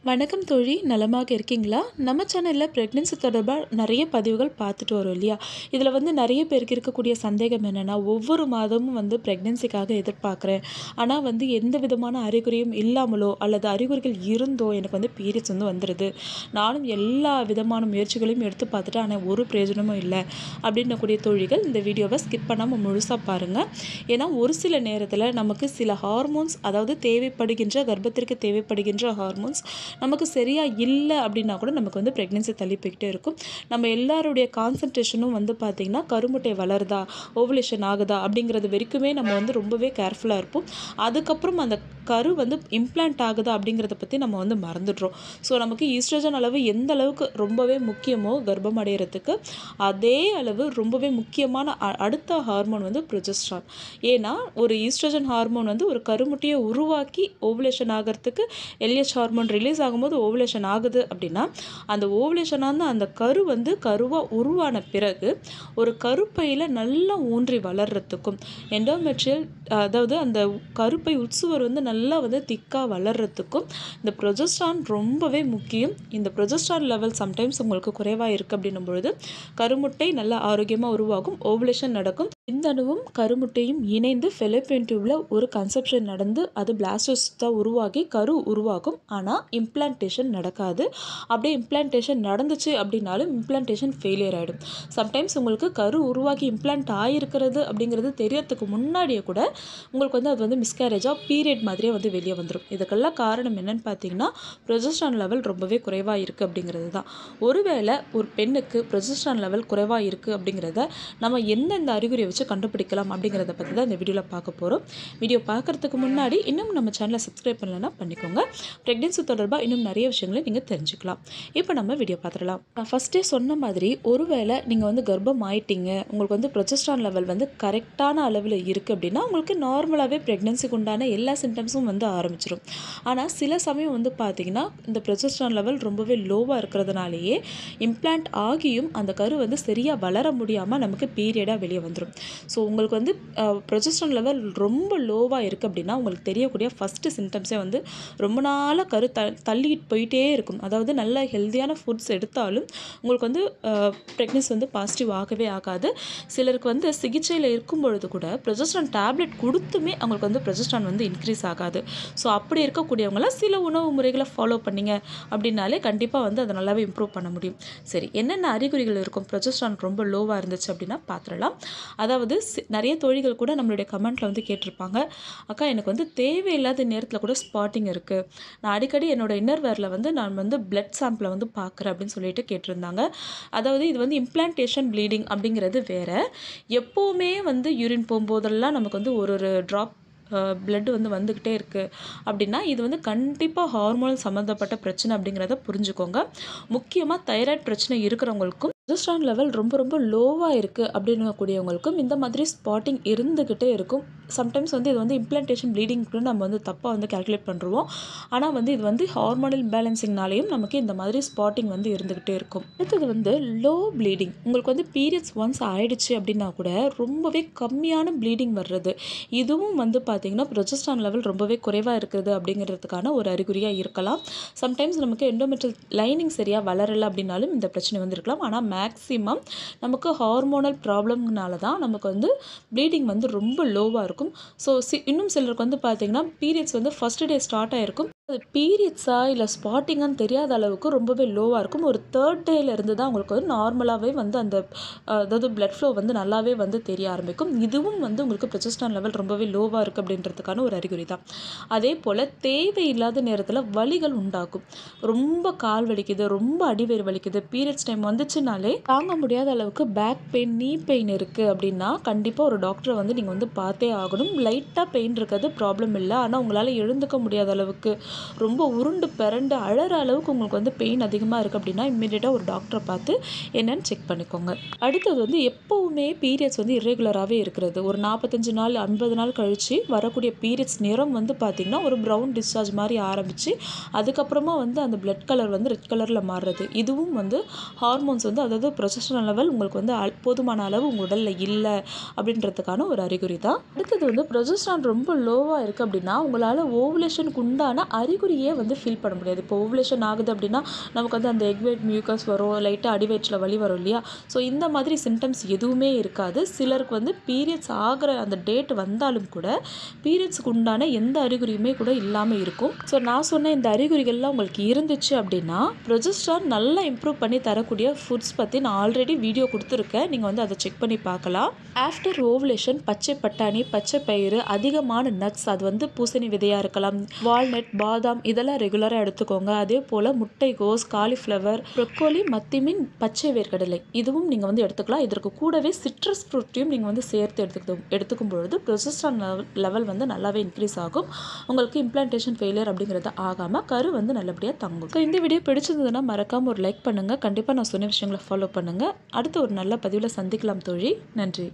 வணக்கம் தோழி, நலமாக இருக்கீங்களா? நம்ம சேனலில் ப்ரெக்னென்சி தொடர்பாக நிறைய பதிவுகள் பார்த்துட்டு வரோம் இல்லையா? இதில் நிறைய பேருக்கு இருக்கக்கூடிய சந்தேகம் என்னென்னா, ஒவ்வொரு மாதமும் ப்ரெக்னென்சிக்காக எதிர்பார்க்குறேன். ஆனால் எந்த விதமான அறிகுறியும் இல்லாமலோ அல்லது அறிகுறிகள் இருந்தோ எனக்கு பீரியட்ஸ் வந்துடுது. நானும் எல்லா விதமான முயற்சிகளையும் எடுத்து பார்த்துட்டு ஆனால் ஒரு பிரயோஜனமும் இல்லை அப்படின்னக்கூடிய தோழிகள் இந்த வீடியோவை ஸ்கிப் பண்ணாமல் முழுசாக பாருங்கள். ஏன்னா ஒரு சில நேரத்தில் நமக்கு சில ஹார்மோன்ஸ், அதாவது கர்ப்பத்திற்கு தேவைப்படுகின்ற ஹார்மோன்ஸ் நமக்கு சரியாக இல்லை அப்படின்னா கூட நமக்கு ப்ரெக்னென்சி தள்ளி போய்கிட்டே இருக்கும். நம்ம எல்லாருடைய கான்சன்ட்ரேஷனும் பார்த்திங்கன்னா கருமுட்டை வளருதா, ஓவலேஷன் ஆகுதா அப்படிங்கிறது வரைக்குமே நம்ம ரொம்பவே கேர்ஃபுல்லாக இருப்போம். அதுக்கப்புறம் அந்த கரு இம்ப்ளான்ட் ஆகுதா அப்படிங்கிறத பற்றி நம்ம மறந்துடுறோம். ஸோ நமக்கு ஈஸ்ட்ரோஜன் அளவு எந்த அளவுக்கு ரொம்பவே முக்கியமோ கர்ப்பம் அடைகிறதுக்கு, அதே அளவு ரொம்பவே முக்கியமான அடுத்த ஹார்மோன் ப்ரொஜெஸ்ட்ரான். ஏன்னா ஒரு ஈஸ்ட்ரோஜன் ஹார்மோன் ஒரு கருமுட்டையை உருவாக்கி ஓவலேஷன் ஆகிறதுக்கு எல்ஹெச் ஹார்மோன் ரிலீஸ் ஆகும்போது ஓவலேஷன் ஆகுது அப்படின்னா, அந்த ஓவலேஷனான அந்த கரு கருவாக உருவான பிறகு ஒரு கருப்பையில் நல்லா ஊன்றி வளர்கிறதுக்கும், எண்டோமெட்ரியல் அதாவது அந்த கருப்பை உட்சுவர் நல்லா திக்காக வளர்கிறதுக்கும் இந்த ப்ரொஜெஸ்ட்ரான் ரொம்பவே முக்கியம். இந்த ப்ரொஜெஸ்ட்ரான் லெவல் சம்டைம்ஸ் உங்களுக்கு குறைவாக இருக்குது அப்படின்னும் பொழுது கருமுட்டை நல்லா ஆரோக்கியமாக உருவாகும், ஓவலேஷன் நடக்கும். விந்தணுவும் கருமுட்டையும் இணைந்து ஃபெலோப்பியன் டியூப்ல ஒரு கன்செப்ஷன் நடந்து அது பிளாஸ்டோசிஸ்டாக உருவாகி கரு உருவாகும். ஆனால் இம்ப்ளான்டேஷன் நடக்காது. அப்படியே இம்ப்ளான்டேஷன் நடந்துச்சு அப்படின்னாலும் இம்ப்ளான்டேஷன் ஃபெயிலியர் ஆகிடும். சம்டைம்ஸ் உங்களுக்கு கரு உருவாகி இம்ப்ளான்ட் ஆகிருக்கிறது அப்படிங்கிறது தெரியறதுக்கு முன்னாடியே கூட உங்களுக்கு அது மிஸ்கேரேஜாக பீரியட் மாதிரியே வெளியே வந்துடும். இதுக்கெல்லாம் காரணம் என்னன்னு பார்த்தீங்கன்னா, ப்ரொஜெஸ்ட்ரான் லெவல் ரொம்பவே குறைவாக இருக்குது அப்படிங்கிறது தான். ஒருவேளை ஒரு பெண்ணுக்கு ப்ரொஜெஸ்ட்ரான் லெவல் குறைவாக இருக்குது அப்படிங்கிறத நம்ம எந்தெந்த அறிகுறியை வச்சு கண்டுபிடிக்கலாம் அப்படிங்கிறத பற்றி தான் இந்த வீடியோவில் பார்க்க போகிறோம். வீடியோ பார்க்குறதுக்கு முன்னாடி இன்னும் நம்ம சேனலை சப்ஸ்கிரைப் பண்ணலைன்னா பண்ணிக்கோங்க. ப்ரெக்னென்சி தொடர்பாக இன்னும் நிறைய விஷயங்களை நீங்கள் தெரிஞ்சுக்கலாம். இப்போ நம்ம வீடியோ பார்த்துடலாம். நான் ஃபஸ்ட்டே சொன்ன மாதிரி, ஒருவேளை நீங்கள் கர்ப்பம் ஆயிட்டீங்க, உங்களுக்கு ப்ரொஜெஸ்ட்ரான் லெவல் கரெக்டான அளவில் இருக்குது அப்படின்னா உங்களுக்கு நார்மலாகவே ப்ரெக்னென்சிக்கு உண்டான எல்லா சிம்டம்ஸும் ஆரம்பிச்சிடும். ஆனால் சில சமயம் பார்த்தீங்கன்னா இந்த ப்ரொஜெஸ்ட்ரான் லெவல் ரொம்பவே லோவாக இருக்கிறதுனாலேயே இம்ப்ளான்ட் ஆகியும் அந்த கரு சரியாக வளர முடியாமல் நமக்கு பீரியடாக வெளியே வந்துடும். ஸோ உங்களுக்கு ப்ரொஜெஸ்ட்ரான் லெவல் ரொம்ப லோவாக இருக்குது அப்படின்னா உங்களுக்கு தெரியக்கூடிய ஃபஸ்ட்டு சிம்டம்ஸே ரொம்ப நாளாக கரு தள்ளிட்டு போயிட்டே இருக்கும். அதாவது நல்ல ஹெல்த்தியான ஃபுட்ஸ் எடுத்தாலும் உங்களுக்கு ப்ரெக்னென்சி பாசிட்டிவ் ஆகவே ஆகாது. சிலருக்கு சிகிச்சையில் இருக்கும் பொழுது கூட ப்ரொஜெஸ்ட்ரான் டேப்லெட் கொடுத்துமே அவங்களுக்கு ப்ரொஜெஸ்ட்ரான் இன்க்ரீஸ் ஆகாது. ஸோ அப்படி இருக்கக்கூடியவங்களாம் சில உணவு முறைகளை ஃபாலோ பண்ணிங்க அப்படின்னாலே கண்டிப்பாக அதை நல்லாவே இம்ப்ரூவ் பண்ண முடியும். சரி, என்னென்ன அறிகுறிகள் இருக்கும் ப்ரொஜெஸ்ட்ரான் ரொம்ப லோவாக இருந்துச்சு அப்படின்னா பார்த்துடலாம். அதாவது நிறைய தோழிகள் கூட நம்மளுடைய கமெண்ட்டில் கேட்டிருப்பாங்க, அக்கா எனக்கு தேவையில்லாத நேரத்தில் கூட ஸ்பாட்டிங் இருக்குது, நான் அடிக்கடி என்னோடய இன்னர்வேரில் நான் பிளட் சாம்பிளை பார்க்குறேன் அப்படின்னு சொல்லிட்டு கேட்டிருந்தாங்க. அதாவது இது இம்ப்ளான்டேஷன் ப்ளீடிங் அப்படிங்கிறது வேறு. எப்போவுமே யூரின் போகும்போதெல்லாம் நமக்கு ஒரு ட்ராப் பிளட் வந்துக்கிட்டே இருக்குது அப்படின்னா இது கண்டிப்பாக ஹார்மோன் சம்மந்தப்பட்ட பிரச்சனை அப்படிங்கிறத புரிஞ்சுக்கோங்க. முக்கியமாக தைராய்டு பிரச்சனை இருக்கிறவங்களுக்கும் ப்ரொஜெஸ்ட்ரான் லெவல் ரொம்ப ரொம்ப லோவாக இருக்குது அப்படின்னக்கூடியவங்களுக்கும் இந்த மாதிரி ஸ்பாட்டிங் இருந்துக்கிட்டே இருக்கும். சம்டைம்ஸ் இது இம்ப்ளான்டேஷன் ப்ளீடிங்க்கு நம்ம தப்பாக கால்குலேட் பண்ணுறோம். ஆனால் இது ஹார்மோனல் இம்பேலன்சிங்னாலேயும் நமக்கு இந்த மாதிரி ஸ்பாட்டிங் இருந்துக்கிட்டே இருக்கும். அடுத்தது லோ ப்ளீடிங். உங்களுக்கு பீரியட்ஸ் ஒன்ஸ் ஆயிடுச்சு அப்படின்னா கூட ரொம்பவே கம்மியான ப்ளீடிங் வர்றது, இதுவும் பார்த்தீங்கன்னா ப்ரொஜெஸ்ட்ரான் லெவல் ரொம்பவே குறைவாக இருக்குது அப்படிங்கிறதுக்கான ஒரு அறிகுறியாக இருக்கலாம். சம்டைம்ஸ் நமக்கு எண்டோமெட்ரியல் லைனிங் சரியாக வளரலை அப்படின்னாலும் இந்த பிரச்சனை இருக்கலாம். ஆனால் மேக்ஸிமம் நமக்கு ஹார்மோனல் ப்ராப்ளம்னால தான் நமக்கு ப்ளீடிங் ரொம்ப லோவாக இருக்கும். ஸோ இன்னும் சிலருக்கு பார்த்தீங்கன்னா பீரியட்ஸ் ஃபர்ஸ்ட் டே ஸ்டார்ட் ஆகிருக்கும், அது பீரியட்ஸா இல்லை ஸ்பாட்டிங்கான்னு தெரியாத அளவுக்கு ரொம்பவே லோவாக இருக்கும். ஒரு தேர்ட் டேலேருந்து தான் உங்களுக்கு நார்மலாகவே அந்த அதாவது பிளட் ஃப்ளோ நல்லாவே தெரிய ஆரம்பிக்கும். இதுவும் உங்களுக்கு ப்ரொஜெஸ்ட்ரான் லெவல் ரொம்பவே லோவாக இருக்குது அப்படின்றதுக்கான ஒரு அறிகுறி தான். அதே போல் தேவையில்லாத நேரத்தில் வலிகள் உண்டாகும். ரொம்ப கால் வலிக்குது, ரொம்ப அடிவயிறு வலிக்குது, பீரியட்ஸ் டைம் வந்துச்சுனாலே தாங்க முடியாத அளவுக்கு பேக் பெயின், நீ பெயின் இருக்குது அப்படின்னா கண்டிப்பாக ஒரு டாக்டரை நீங்கள் பார்த்தே ஆகணும். லைட்டாக பெயின் இருக்கிறது ப்ராப்ளம் இல்லை, ஆனால் உங்களால் எழுந்துக்க முடியாத அளவுக்கு ரொம்ப உருண்டு பிறண்டு அழற அளவுக்கு உங்களுக்கு பெயின் அதிகமாக இருக்குது அப்படின்னா இம்மிடியேட்டாக ஒரு டாக்டரை பார்த்து என்னன்னு செக் பண்ணிக்கோங்க. அடுத்தது எப்போவுமே பீரியட்ஸ் இர்ரெகுலராகவே இருக்கிறது. ஒரு 45 நாள் 50 நாள் கழித்து வரக்கூடிய பீரியட்ஸ் நிறம் பார்த்திங்கன்னா ஒரு ப்ரௌன் டிஸ்சார்ஜ் மாதிரி ஆரம்பித்து அதுக்கப்புறமா அந்த பிளட் கலர் ரெட் கலரில் மாறுறது, இதுவும் ஹார்மோன்ஸ் அதாவது ப்ரொஜெஸ்ட்ரான் லெவல் உங்களுக்கு போதுமான அளவு உங்கள் உடலில் இல்லை அப்படின்றதுக்கான ஒரு அறிகுறி தான். அடுத்தது ப்ரொஜெஸ்ட்ரான் ரொம்ப லோவாக இருக்குது அப்படின்னா உங்களால் ஓவுலேஷனுக்கு உண்டான அறிகுறியே வந்து ஃபீல் பண்ண முடியாது. இப்போ ஓவுலேஷன் ஆகுது அப்படின்னா நமக்கு வந்து அந்த எக் ஒயிட் மியூக்கஸ் வரும், லைட்டாக அடிவயிற்றில் வலி வரும் இல்லையா? ஸோ இந்த மாதிரி சிம்டம்ஸ் எதுவுமே இருக்காது. சிலருக்கு வந்து பீரியட்ஸ் ஆகிற அந்த டேட் வந்தாலும் கூட பீரியட்ஸுக்கு உண்டான எந்த அறிகுறியுமே கூட இல்லாமல் இருக்கும். ஸோ நான் சொன்ன இந்த அறிகுறிகள்லாம் உங்களுக்கு இருந்துச்சு அப்படின்னா ப்ரொஜெஸ்ட்ரான் நல்லா இம்ப்ரூவ் பண்ணி தரக்கூடிய ஃபுட்ஸ் பற்றி நான் ஆல்ரெடி வீடியோ கொடுத்துருக்கேன். நீங்கள் வந்து அதை செக் பண்ணி பார்க்கலாம். ஆஃப்டர் ஓவுலேஷன் பச்சை பட்டாணி, பச்சை பயிறு, அதிகமான நட்ஸ், அது வந்து பூசணி விதையாக இருக்கலாம், வால்நட், பாதாம், இதெல்லாம் ரெகுலராக எடுத்துக்கோங்க. அதே போல் முட்டைகோஸ், காலிஃப்ளவர், ப்ரொக்கோலி, மத்திமீன், பச்சை வேர்க்கடலை இதுவும் நீங்கள் வந்து எடுத்துக்கலாம். இதற்கு கூடவே சிட்ரஸ் ஃப்ரூட்டையும் நீங்கள் வந்து சேர்த்து எடுத்துக்கும் பொழுது ப்ரொஜெஸ்ட்ரான் லெவல் வந்து நல்லாவே இன்க்ரீஸ் ஆகும். உங்களுக்கு இம்ப்ளான்டேஷன் ஃபெயிலியர் அப்படிங்கிறது ஆகாமல் கரு வந்து நல்லபடியாக தங்கும். ஸோ இந்த வீடியோ பிடிச்சிருந்ததுன்னா மறக்காமல் ஒரு லைக் பண்ணுங்கள். கண்டிப்பாக நான் சொன்ன விஷயங்களை ஃபாலோ பண்ணுங்கள். அடுத்து ஒரு நல்ல பதிவில் சந்திக்கலாம் தோழி. நன்றி.